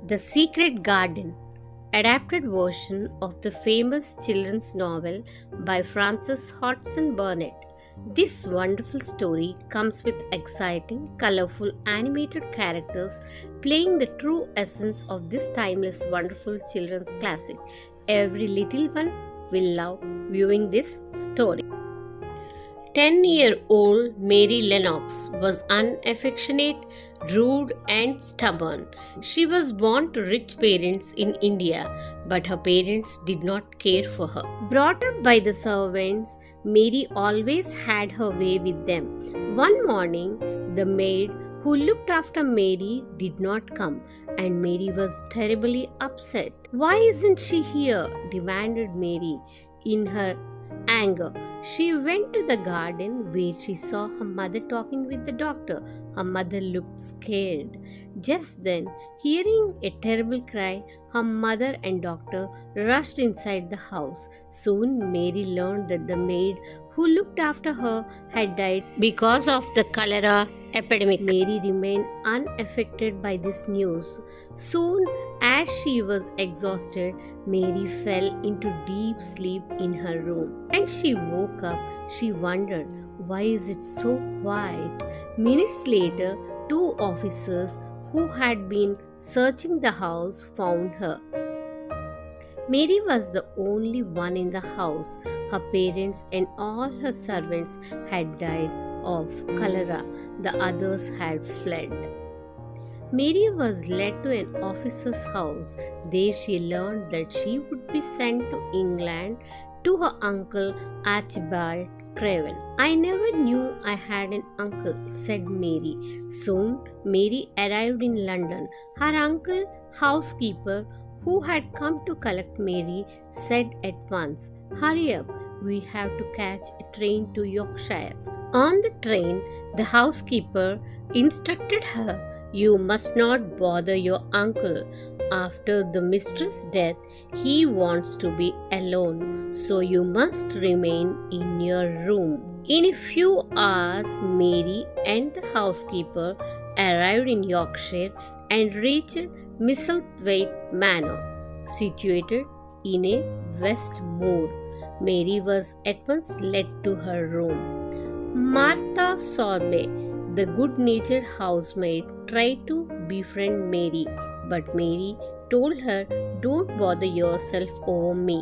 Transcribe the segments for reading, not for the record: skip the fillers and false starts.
The Secret Garden, adapted version of the famous children's novel by Frances Hodgson Burnett. This wonderful story comes with exciting, colorful, animated characters playing the true essence of this timeless, wonderful children's classic. Every little one will love viewing this story. 10-year-old Mary Lennox was unaffectionate, rude, and stubborn. She was born to rich parents in India, but her parents did not care for her. Brought up by the servants, Mary always had her way with them. One morning, the maid who looked after Mary did not come, and Mary was terribly upset. "Why isn't she here?" demanded Mary in her anger. She went to the garden where she saw her mother talking with the doctor. Her mother looked scared. Just then, hearing a terrible cry, her mother and doctor rushed inside the house. Soon, Mary learned that the maid who looked after her had died because of the cholera epidemic. Mary remained unaffected by this news. Soon, as she was exhausted, Mary fell into deep sleep in her room. When she woke up, she wondered, why is it so quiet? Minutes later, two officers who had been searching the house found her. Mary was the only one in the house. Her parents and all her servants had died of cholera. The others had fled. Mary was led to an officer's house. There she learned that she would be sent to England to her uncle Archibald Craven. "I never knew I had an uncle," said Mary. Soon, Mary arrived in London. Her uncle, housekeeper, who had come to collect Mary, said at once, "Hurry up, we have to catch a train to Yorkshire." On the train, the housekeeper instructed her, "You must not bother your uncle. After the mistress' death, he wants to be alone, so you must remain in your room." In a few hours, Mary and the housekeeper arrived in Yorkshire and reached Misselthwaite Manor, situated in a West Moor. Mary was at once led to her room. Martha Sorbe, the good-natured housemaid, tried to befriend Mary, but Mary told her, "Don't bother yourself over me."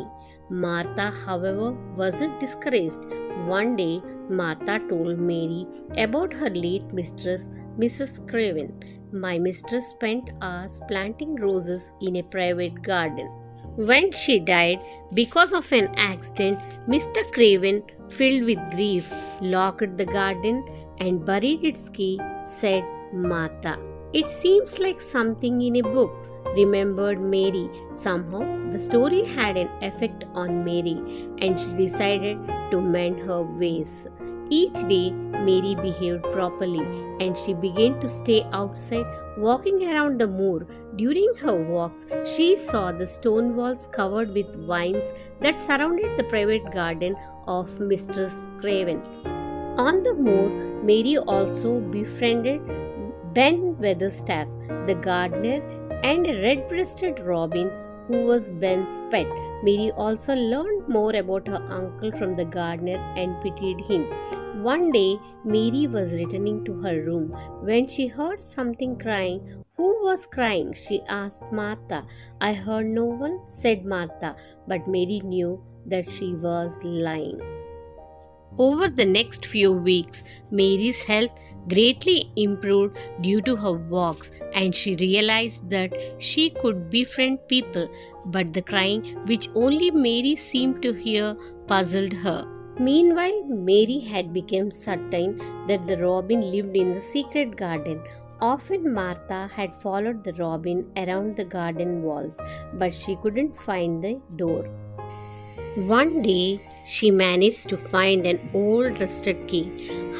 Martha, however, wasn't discouraged. One day, Martha told Mary about her late mistress, Mrs. Craven. "My mistress spent hours planting roses in a private garden. When she died because of an accident, Mr. Craven, filled with grief, locked the garden and buried its key," said Martha. "It seems like something in a book," remembered Mary. Somehow, the story had an effect on Mary, and she decided to mend her ways. Each day, Mary behaved properly, and she began to stay outside, walking around the moor. During her walks, she saw the stone walls covered with vines that surrounded the private garden of Mistress Craven. On the moor, Mary also befriended Ben Weatherstaff, the gardener, and a red-breasted robin who was Ben's pet. Mary also learned more about her uncle from the gardener and pitied him. One day, Mary was returning to her room when she heard something crying. "Who was crying?" she asked Martha. "I heard no one," said Martha, but Mary knew that she was lying. Over the next few weeks, Mary's health greatly improved due to her walks, and she realized that she could befriend people, but the crying, which only Mary seemed to hear, puzzled her. Meanwhile, Mary had become certain that the robin lived in the secret garden. Often Martha had followed the robin around the garden walls, but she couldn't find the door. One day, she managed to find an old rusted key,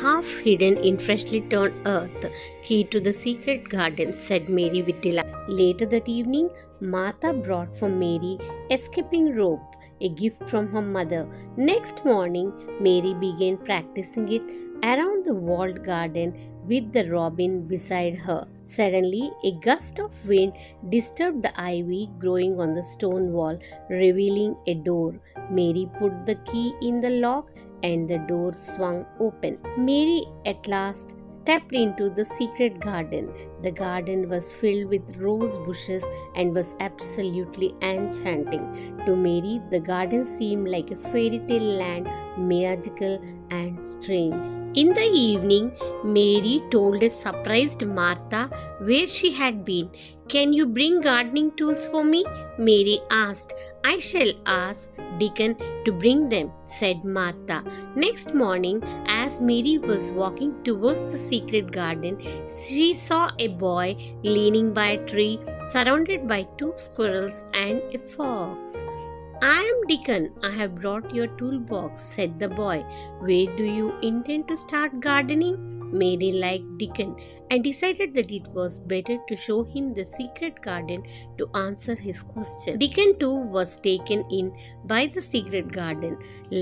half hidden in freshly turned earth. "Key to the secret garden," said Mary with delight. Later that evening, Martha brought for Mary a skipping rope, a gift from her mother. Next morning, Mary began practicing it around the walled garden with the robin beside her. Suddenly, a gust of wind disturbed the ivy growing on the stone wall, revealing a door. Mary put the key in the lock and the door swung open. Mary at last stepped into the secret garden. The garden was filled with rose bushes and was absolutely enchanting. To Mary, the garden seemed like a fairy tale land, magical and strange. In the evening, Mary told a surprised Martha where she had been. "Can you bring gardening tools for me?" Mary asked. "I shall ask Deacon to bring them," said Martha. Next morning, as Mary was walking towards the secret garden, she saw a boy leaning by a tree, surrounded by 2 squirrels and a fox. "I am Deacon. I have brought your toolbox," said the boy. "Where do you intend to start gardening?" Mary liked Deacon and decided that it was better to show him the secret garden to answer his question. Deacon too was taken in by the secret garden.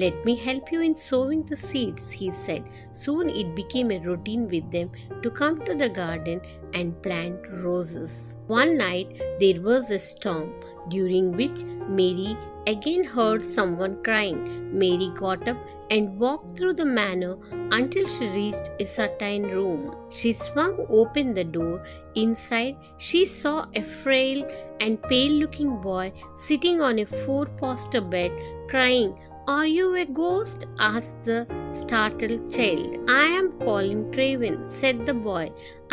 "Let me help you in sowing the seeds," he said. Soon it became a routine with them to come to the garden and plant roses. One night there was a storm, during which Mary again heard someone crying. Mary got up and walked through the manor until she reached a certain room. She swung open the door. Inside, she saw a frail and pale-looking boy sitting on a 4-poster bed, crying. "Are you a ghost?" asked the startled child. "I am Colin Craven," said the boy.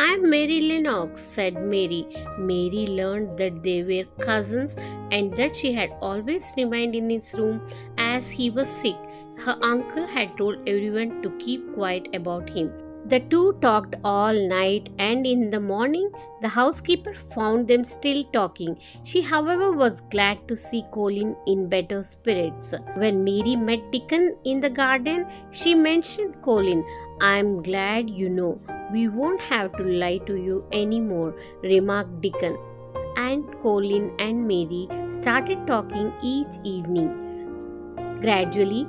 "I am Mary Lennox," said Mary. Mary learned that they were cousins and that she had always remained in his room as he was sick. Her uncle had told everyone to keep quiet about him. The two talked all night, and in the morning the housekeeper found them still talking. She, however, was glad to see Colin in better spirits. When Mary met Deacon in the garden, she mentioned Colin. "I am glad you know. We won't have to lie to you anymore," remarked Deacon. And Colin and Mary started talking each evening. Gradually,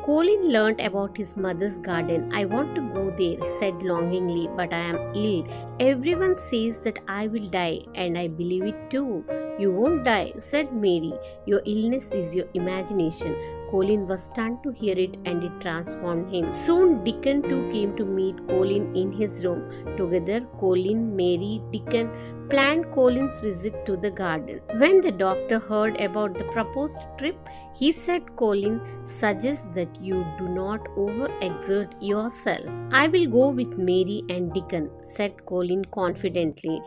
Colin learnt about his mother's garden. "I want to go there," he said longingly, "but I am ill. Everyone says that I will die, and I believe it too." "You won't die," said Mary. "Your illness is your imagination." Colin was stunned to hear it, and it transformed him. Soon Deacon too came to meet Colin in his room. Together, Colin, Mary, Deacon planned Colin's visit to the garden. When the doctor heard about the proposed trip, he said, "Colin suggests that you do not overexert yourself." "I will go with Mary and Deacon," said Colin confidently.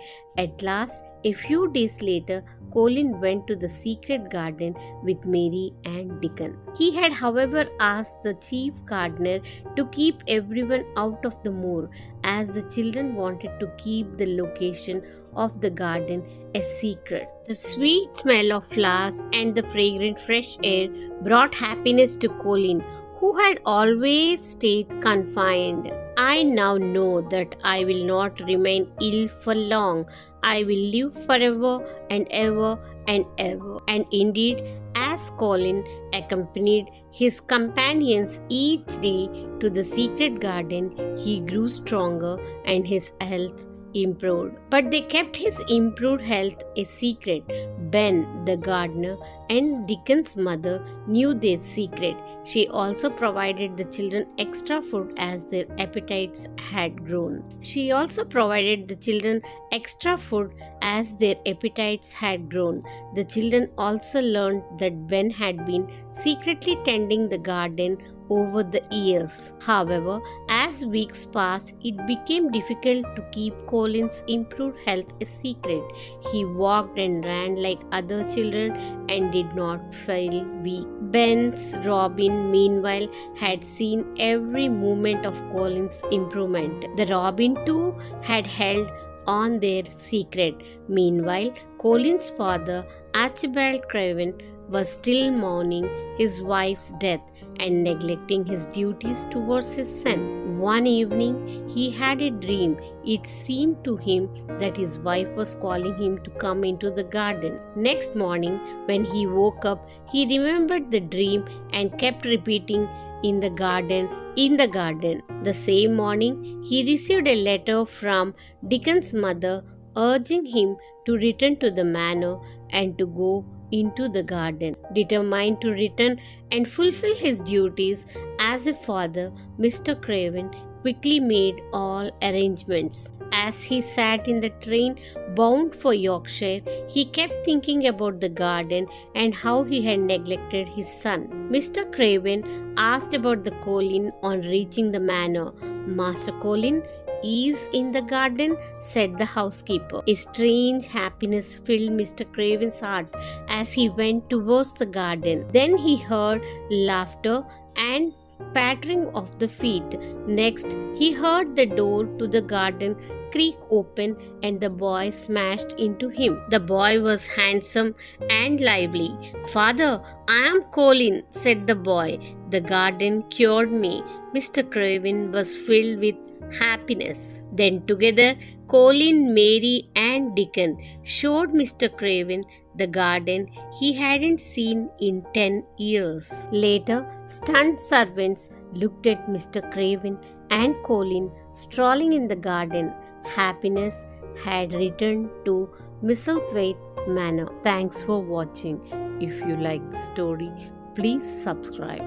At last, a few days later, Colin went to the secret garden with Mary and Deacon. He had, however, asked the chief gardener to keep everyone out of the moor, as the children wanted to keep the location of the garden a secret. The sweet smell of flowers and the fragrant fresh air brought happiness to Colin, who had always stayed confined. "I now know that I will not remain ill for long. I will live forever and ever and ever." And indeed, as Colin accompanied his companions each day to the secret garden, he grew stronger and his health improved. But they kept his improved health a secret. Ben, the gardener, and Deacon's mother knew their secret. She also provided the children extra food as their appetites had grown. The children also learned that Ben had been secretly tending the garden over the years. However, as weeks passed, it became difficult to keep Colin's improved health a secret. He walked and ran like other children and did not feel weak. Ben's Robin, meanwhile, had seen every movement of Colin's improvement. The Robin too had held on their secret. Meanwhile, Colin's father, Archibald Craven, was still mourning his wife's death and neglecting his duties towards his son. One evening, he had a dream. It seemed to him that his wife was calling him to come into the garden. Next morning, when he woke up, he remembered the dream and kept repeating in the garden in the garden. The same morning, he received a letter from Dickens's mother urging him to return to the manor and to go into the garden. Determined to return and fulfill his duties as a father, Mr. Craven quickly made all arrangements. As he sat in the train bound for Yorkshire, he kept thinking about the garden and how he had neglected his son. Mr. Craven asked about the Colin on reaching the manor. Master Colin is in the garden, said the housekeeper. A strange happiness filled Mr. Craven's heart as he went towards the garden. Then he heard laughter and pattering of the feet. Next, he heard the door to the garden creak open and the boy smashed into him. The boy was handsome and lively. Father, I am Colin, said the boy. The garden cured me. Mr. Craven was filled with happiness. Then together, Colin, Mary, and Dickon showed Mr. Craven the garden he hadn't seen in 10 years. Later, stunned servants looked at Mr. Craven and Colin strolling in the garden. Happiness had returned to Misselthwaite Manor. Thanks for watching. If you like the story, please subscribe.